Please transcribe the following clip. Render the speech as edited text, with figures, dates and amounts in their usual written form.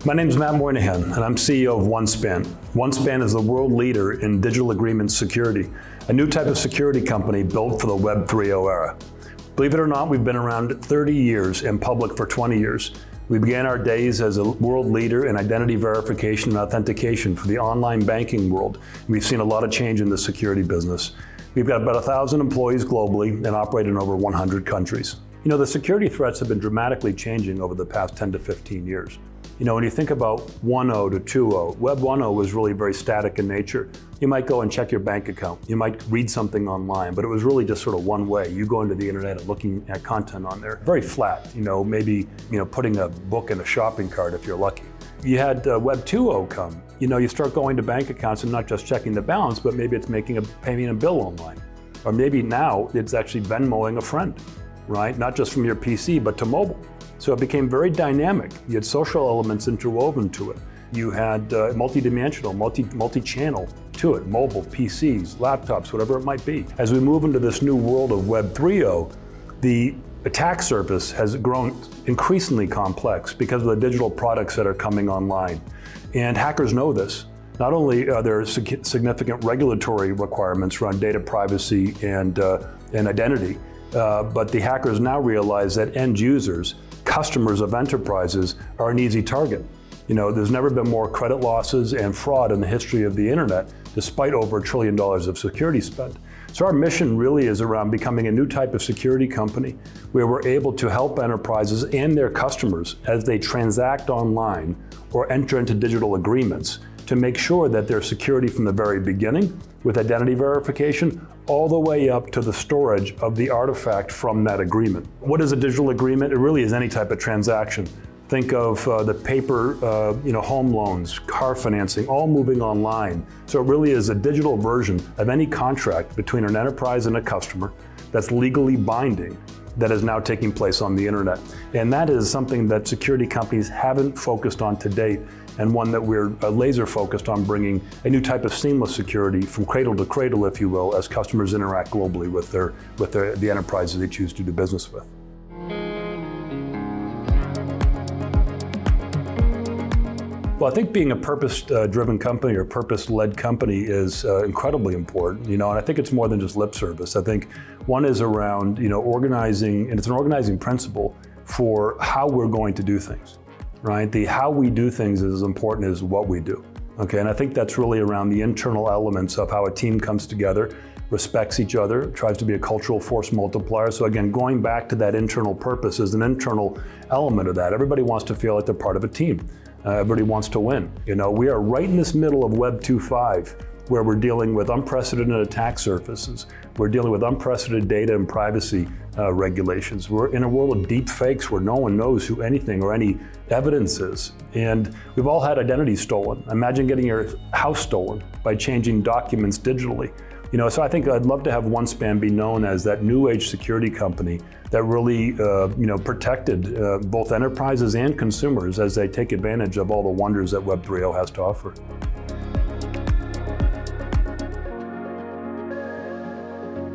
My name is Matt Moynahan, and I'm CEO of OneSpan. OneSpan is the world leader in digital agreement security, a new type of security company built for the Web 3.0 era. Believe it or not, we've been around 30 years and public for 20 years. We began our days as a world leader in identity verification and authentication for the online banking world. We've seen a lot of change in the security business. We've got about 1,000 employees globally and operate in over 100 countries. You know, the security threats have been dramatically changing over the past 10 to 15 years. You know, when you think about 1.0 to 2.0, Web 1.0 was really very static in nature. You might go and check your bank account. You might read something online, but it was really just sort of one way. You go into the internet and looking at content on there. Very flat, you know, maybe, putting a book in a shopping cart if you're lucky. You had Web 2.0 come. You know, you start going to bank accounts and not just checking the balance, but maybe it's paying a bill online. Or maybe now it's actually Venmoing a friend, right? Not just from your PC, but to mobile. So it became very dynamic. You had social elements interwoven to it. You had multi-dimensional, multi-channel to it, mobile, PCs, laptops, whatever it might be. As we move into this new world of Web 3.0, the attack surface has grown increasingly complex because of the digital products that are coming online. And hackers know this. Not only are there significant regulatory requirements around data privacy and identity, but the hackers now realize that end users, customers of enterprises, are an easy target. You know, there's never been more credit losses and fraud in the history of the internet, despite over $1 trillion of security spend. So our mission really is around becoming a new type of security company where we're able to help enterprises and their customers as they transact online or enter into digital agreements to make sure that their security from the very beginning with identity verification all the way up to the storage of the artifact from that agreement. What is a digital agreement? It really is any type of transaction. Think of the paper, home loans, car financing, all moving online. So it really is a digital version of any contract between an enterprise and a customer that's legally binding that is now taking place on the internet. And that is something that security companies haven't focused on to date, and one that we're laser focused on bringing a new type of seamless security from cradle to cradle, if you will, as customers interact globally with the enterprises they choose to do business with. Well, I think being a purpose-driven company or purpose-led company is incredibly important, and I think it's more than just lip service. I think one is around, organizing, and it's an organizing principle for how we're going to do things, right? The how we do things is as important as what we do, okay? And I think that's really around the internal elements of how a team comes together, respects each other, tries to be a cultural force multiplier. So again, going back to that internal purpose is an internal element of that. Everybody wants to feel like they're part of a team. Everybody wants to win. We are right in this middle of Web 2.5, where we're dealing with unprecedented attack surfaces. We're dealing with unprecedented data and privacy regulations. We're in a world of deep fakes where no one knows who anything or any evidence is. And we've all had identity stolen. Imagine getting your house stolen by changing documents digitally. So I think I'd love to have OneSpan be known as that new age security company that really, protected both enterprises and consumers as they take advantage of all the wonders that Web 3.0 has to offer.